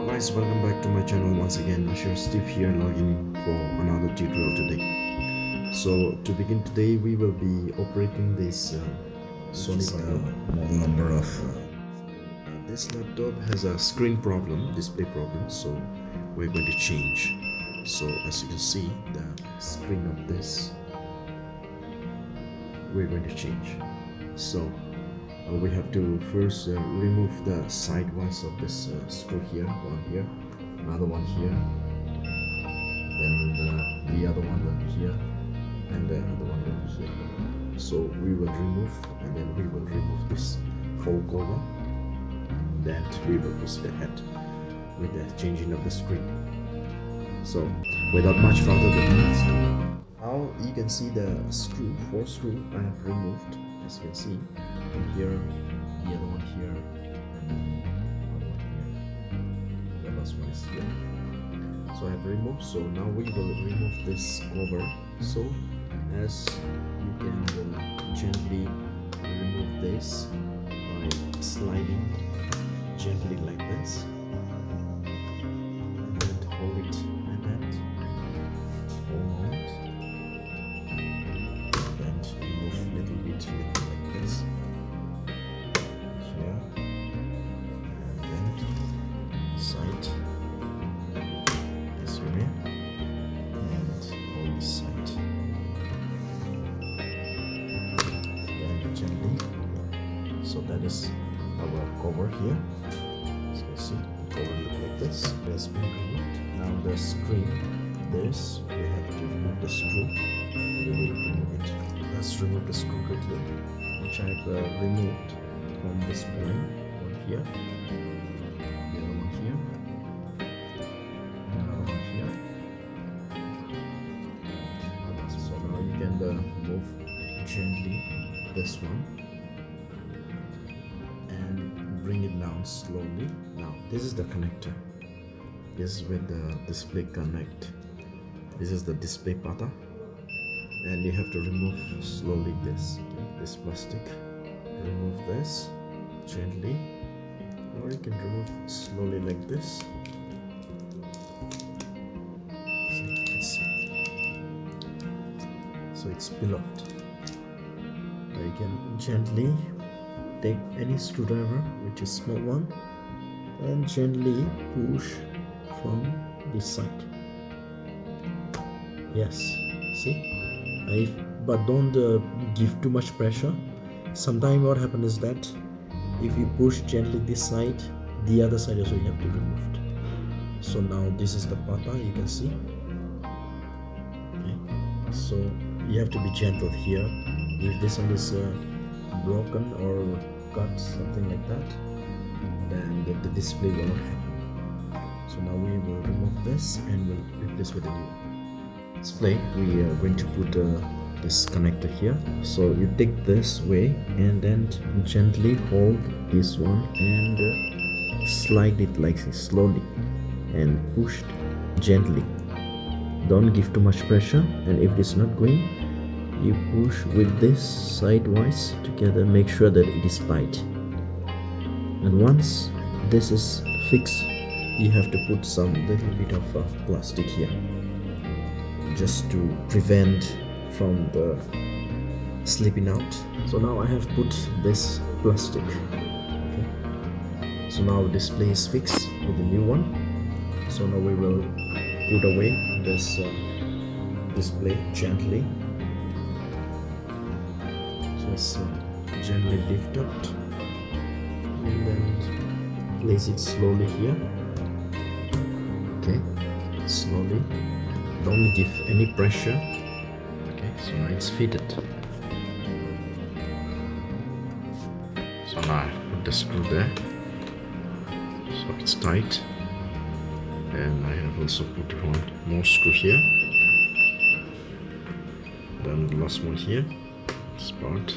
Hello guys, welcome back to my channel once again. Steve here, logging for another tutorial today. So to begin today, we will be operating this Sony Vaio model number of this laptop has a screen problem, display problem, so we're going to change. So as you can see, the screen of this we're going to change. So we have to first remove the sidewise of this screw here, one here, another one here, then the other one here, and the other one here. So we will remove, and then we will remove this whole cover. Then we will proceed ahead with the changing of the screen. So without much further ado, now you can see the screw, 4 screw I have removed, as you can see. From here, the other one here, and the other one here. The last one is here. So I have removed. So now we will remove this cover. So as you can gently remove this by sliding gently like this, and then hold it like that. Hold it, and then remove a little bit like this. Side this way and on this side, then gently. So that is our cover here. As you can see, the cover look like this. It has been removed. Now the screen, this we have to remove the screw. We will remove it. Let's remove the screw quickly, which I have removed from this point one here. Move gently this one and bring it down slowly. Now this is the connector. This is where the display connect. This is the display pata, and you have to remove slowly this plastic. Remove this gently, or you can remove slowly like this. So it's beloved. Now you can gently take any screwdriver, which is small one, and gently push from this side. Yes, see? But don't give too much pressure. Sometimes what happens is that if you push gently this side, the other side also you have to remove it. So now this is the pata, you can see. Okay. So you have to be gentle here. If this one is broken or cut, something like that, then the display will not happen. So now we will remove this and we'll replace with a new display. We are going to put this connector here. So you take this way and then gently hold this one and slide it like this slowly and push gently. Don't give too much pressure, and if it's not going, you push with this sidewise together. Make sure that it is tight, and once this is fixed, you have to put some little bit of plastic here, just to prevent from the slipping out. So now I have put this plastic. Okay. So now display is fixed with the new one. So now we will put away this display gently. Just gently lift up and then place it slowly here. Okay, slowly. Don't give any pressure. Okay, so now it's fitted. So now I put the screw there, so it's tight. And I have also put one more screw here, then the last one here, this part,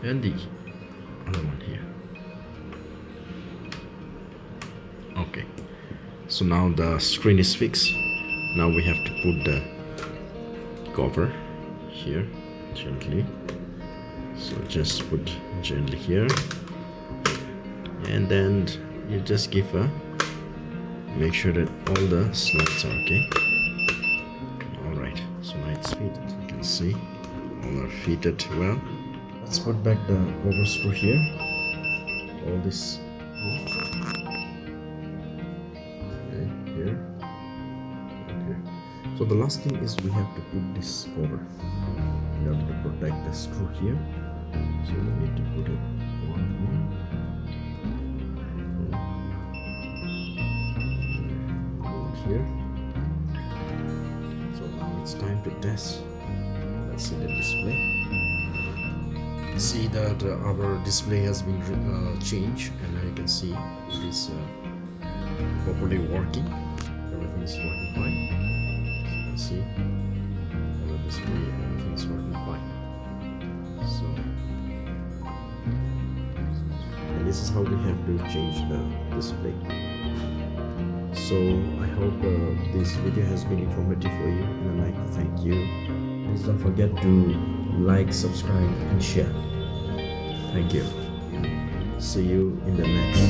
and the other one here. Okay, so now the screen is fixed. Now we have to put the cover here gently. So just put gently here, and then you just give a Make sure that all the slides are okay. Alright, so now it's fitted. You can see all are fitted well. Let's put back the cover screw here. All this okay, here and here. So the last thing is we have to put this cover in order to protect the screw here. So we need to put it one here. Here. So now it's time to test. Let's see the display. See that our display has been changed, and now you can see it is properly working. Everything is working fine. As you can see, our display, everything is working fine. So, and this is how we have to change the display. So I hope this video has been informative for you, and I'd like to thank you. Please don't forget to like, subscribe and share. Thank you. See you in the next